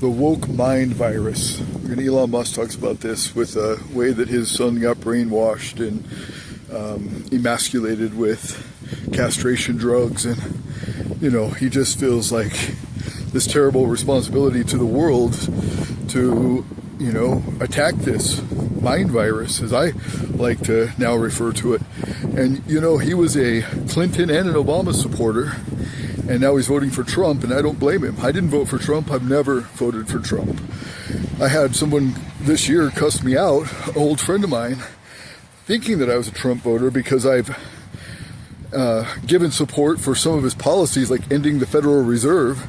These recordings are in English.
the woke mind virus. And Elon Musk talks about this with the way that his son got brainwashed and emasculated with castration drugs, and he just feels like this terrible responsibility to the world to attack this mind virus, as I like to now refer to it. And he was a Clinton and an Obama supporter, and now he's voting for Trump, and I don't blame him. I didn't vote for Trump. I've never voted for Trump. I had someone this year cuss me out, an old friend of mine, thinking that I was a Trump voter because I've given support for some of his policies, like ending the Federal Reserve.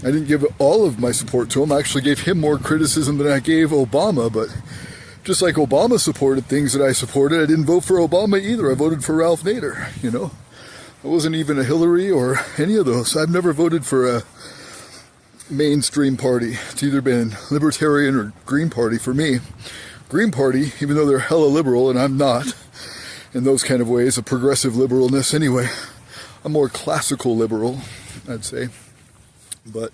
I didn't give all of my support to him. I actually gave him more criticism than I gave Obama, but just like Obama supported things that I supported, I didn't vote for Obama either. I voted for Ralph Nader, I wasn't even a Hillary or any of those. I've never voted for a mainstream party. It's either been Libertarian or Green Party for me. Green Party, even though they're hella liberal, and I'm not in those kind of ways, of progressive liberalness anyway. I'm more classical liberal, I'd say. But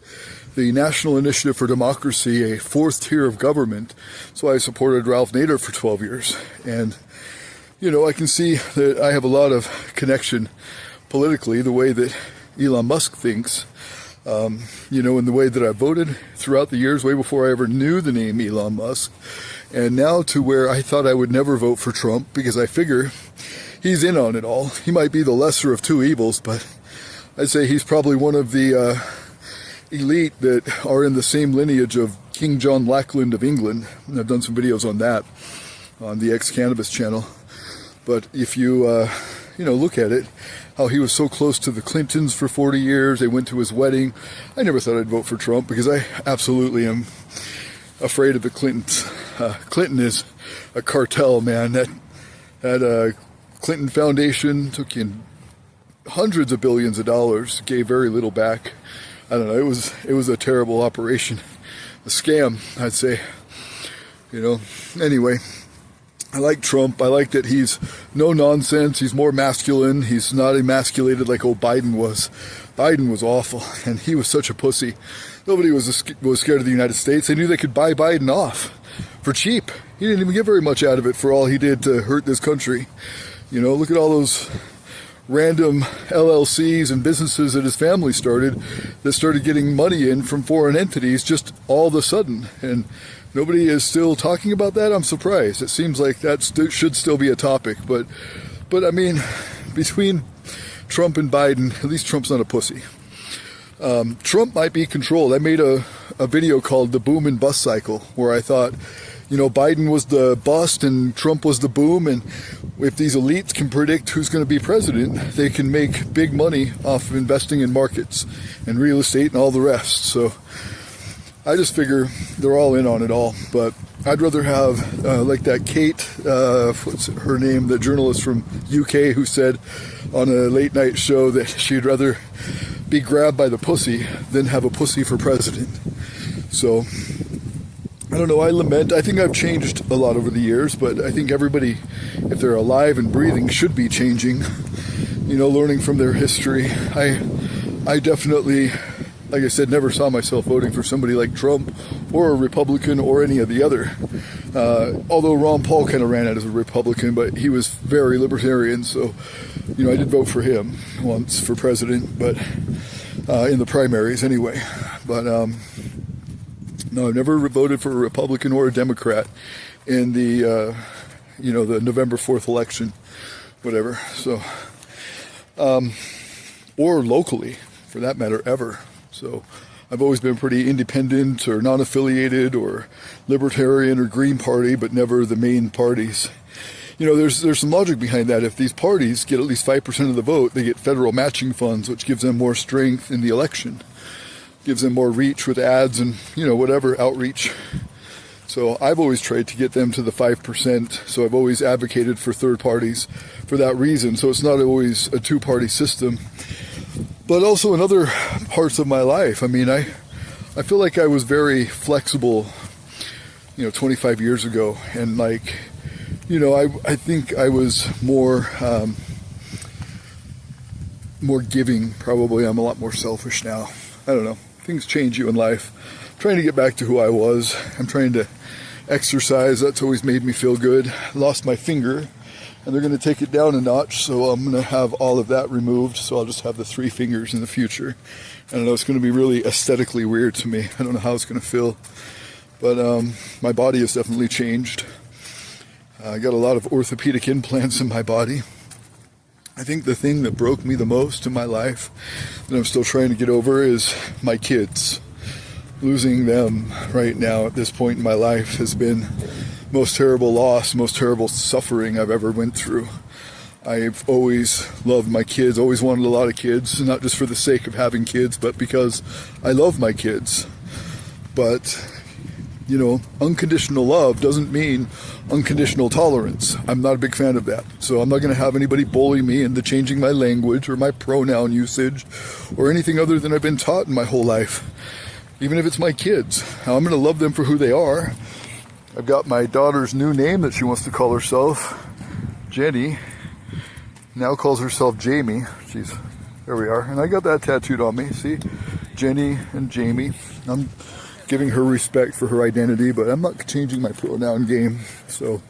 the National Initiative for Democracy, a fourth tier of government, so I supported Ralph Nader for 12 years. And, I can see that I have a lot of connection politically, the way that Elon Musk thinks, in the way that I voted throughout the years, way before I ever knew the name Elon Musk. And now to where I thought I would never vote for Trump because I figure he's in on it all. He might be the lesser of two evils, but I'd say he's probably one of the elite that are in the same lineage of King John Lackland of England. And I've done some videos on that on the Ex-Cannabis channel. But if you, look at it, how he was so close to the Clintons for 40 years, they went to his wedding. I never thought I'd vote for Trump because I absolutely am afraid of the Clintons. Clinton is a cartel, man. That Clinton Foundation took in hundreds of billions of dollars, gave very little back. I don't know, it was a terrible operation. A scam, I'd say. Anyway, I like Trump. I like that he's no nonsense. He's more masculine. He's not emasculated like old Biden was. Biden was awful, and he was such a pussy. Nobody was scared of the United States. They knew they could buy Biden off for cheap. He didn't even get very much out of it for all he did to hurt this country. Look at all those random LLCs and businesses that his family started that started getting money in from foreign entities just all of a sudden. And nobody is still talking about that. I'm surprised. It seems like that should still be a topic. But I mean, between Trump and Biden, at least Trump's not a pussy. Trump might be controlled. I made a video called The Boom and Bust Cycle, where I thought, Biden was the bust and Trump was the boom. And if these elites can predict who's going to be president, they can make big money off of investing in markets and real estate and all the rest. So I just figure they're all in on it all. But I'd rather have, like that Kate, what's her name, the journalist from UK who said on a late night show that she'd rather be grabbed by the pussy than have a pussy for president. So I don't know, I think I've changed a lot over the years, but I think everybody, if they're alive and breathing, should be changing, learning from their history. I definitely, like I said, never saw myself voting for somebody like Trump or a Republican or any of the other. Although Ron Paul kind of ran out as a Republican, but he was very libertarian, so, I did vote for him once for president, but in the primaries anyway. But no, I've never voted for a Republican or a Democrat in the, the November 4th election, whatever. So, or locally, for that matter, ever. So I've always been pretty independent or non-affiliated or libertarian or Green Party, but never the main parties. There's some logic behind that. If these parties get at least 5% of the vote, they get federal matching funds, which gives them more strength in the election. Gives them more reach with ads and, whatever, outreach. So I've always tried to get them to the 5%. So I've always advocated for third parties for that reason. So it's not always a two-party system. But also in other parts of my life, I mean, I feel like I was very flexible, 25 years ago. And I think I was more giving, probably. I'm a lot more selfish now. I don't know. Things change you in life. trying to get back to who I was. I'm trying to exercise. That's always made me feel good. Lost my finger, and they're going to take it down a notch, so I'm going to have all of that removed, so I'll just have the 3 fingers in the future. I don't know, it's going to be really aesthetically weird to me. I don't know how it's going to feel, but my body has definitely changed. I got a lot of orthopedic implants in my body. I think the thing that broke me the most in my life that I'm still trying to get over is my kids. Losing them right now at this point in my life has been most terrible loss, most terrible suffering I've ever went through. I've always loved my kids, always wanted a lot of kids, not just for the sake of having kids, but because I love my kids. But, you know, unconditional love doesn't mean unconditional tolerance. I'm not a big fan of that. So I'm not going to have anybody bully me into changing my language or my pronoun usage or anything other than I've been taught in my whole life. Even if it's my kids, I'm going to love them for who they are. I've got my daughter's new name that she wants to call herself, Jenny. Now calls herself Jamie. There we are. And I got that tattooed on me. See? Jenny and Jamie. I'm giving her respect for her identity, but I'm not changing my pronoun game. So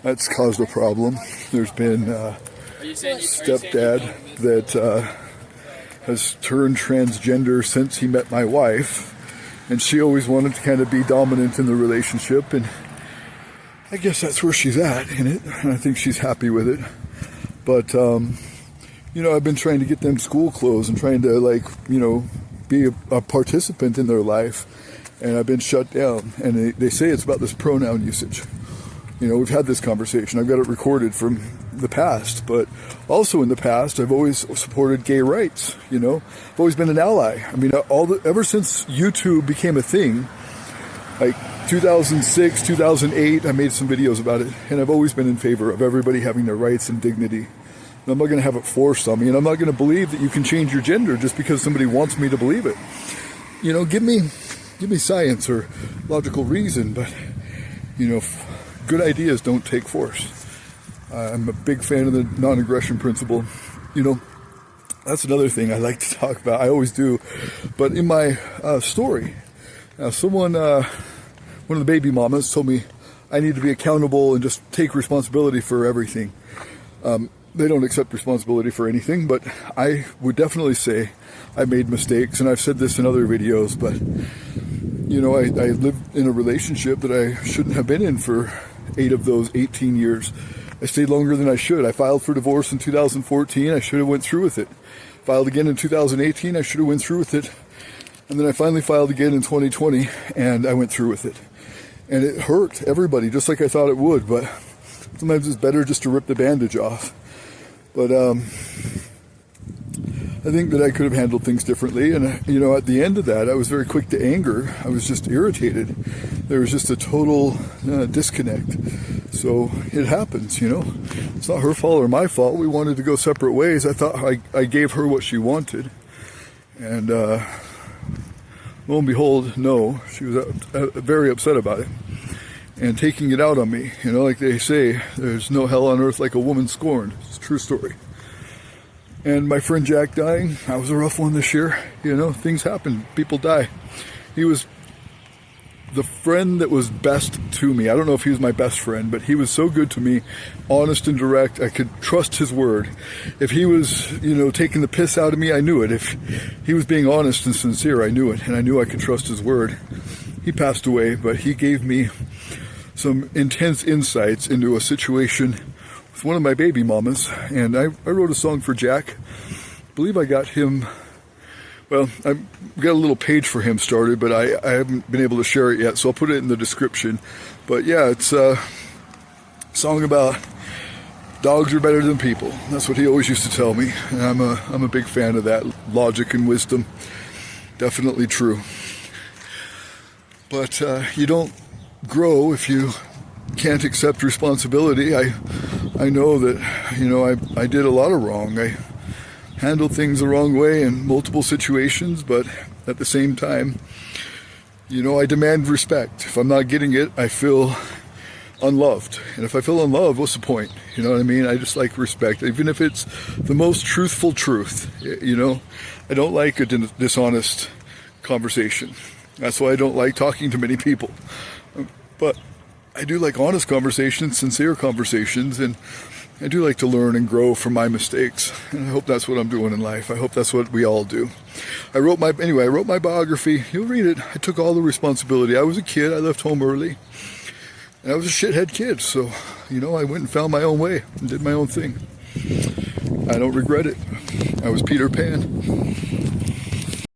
that's caused a problem. There's been a stepdad that has turned transgender since he met my wife, and she always wanted to kind of be dominant in the relationship, and I guess that's where she's at in it, and I think she's happy with it. But you know, I've been trying to get them school clothes and trying to, like, you know, be a participant in their life, and I've been shut down. And they say it's about this pronoun usage. You know, we've had this conversation. I've got it recorded from the past, but also in the past, I've always supported gay rights. You know, I've always been an ally. I mean, ever since YouTube became a thing, like 2006, 2008, I made some videos about it, and I've always been in favor of everybody having their rights and dignity. And I'm not going to have it forced on me, and I'm not going to believe that you can change your gender just because somebody wants me to believe it. You know, give me science or logical reason, but, you know, good ideas don't take force. I'm a big fan of the non-aggression principle. You know, that's another thing I like to talk about. I always do. But in my story, one of the baby mamas told me I need to be accountable and just take responsibility for everything. They don't accept responsibility for anything, but I would definitely say I made mistakes, and I've said this in other videos, but, you know, I lived in a relationship that I shouldn't have been in for 8 of those 18 years. I stayed longer than I should. I filed for divorce in 2014. I should have went through with it. Filed again in 2018. I should have went through with it. And then I finally filed again in 2020, and I went through with it. And it hurt everybody, just like I thought it would, but sometimes it's better just to rip the bandage off. But I think that I could have handled things differently. And, you know, at the end of that, I was very quick to anger. I was just irritated. There was just a total disconnect. So it happens, you know. It's not her fault or my fault. We wanted to go separate ways. I thought I gave her what she wanted. And lo and behold, no. She was very upset about it. And taking it out on me. You know, like they say, there's no hell on earth like a woman scorned. It's a true story. And my friend Jack dying, that was a rough one this year. You know, things happen. People die. He was the friend that was best to me. I don't know if he was my best friend, but he was so good to me, honest and direct. I could trust his word. If he was, you know, taking the piss out of me, I knew it. If he was being honest and sincere, I knew it. And I knew I could trust his word. He passed away, but he gave me some intense insights into a situation with one of my baby mamas. And I wrote a song for Jack. I believe I got him, well, I've got a little page for him started, but I haven't been able to share it yet, so I'll put it in the description. But yeah, it's a song about dogs are better than people. That's what he always used to tell me, and I'm a big fan of that logic and wisdom. Definitely true. But you don't grow if you can't accept responsibility. I know that, you know, I did a lot of wrong. I handled things the wrong way in multiple situations, but at the same time, you know, I demand respect. If I'm not getting it, I feel unloved. And if I feel unloved, what's the point? You know what I mean? I just like respect, even if it's the most truthful truth. You know, I don't like a dishonest conversation. That's why I don't like talking to many people. But I do like honest conversations, sincere conversations, and I do like to learn and grow from my mistakes. And I hope that's what I'm doing in life. I hope that's what we all do. I wrote my biography. You'll read it. I took all the responsibility. I was a kid. I left home early. And I was a shithead kid. So, I went and found my own way and did my own thing. I don't regret it. I was Peter Pan.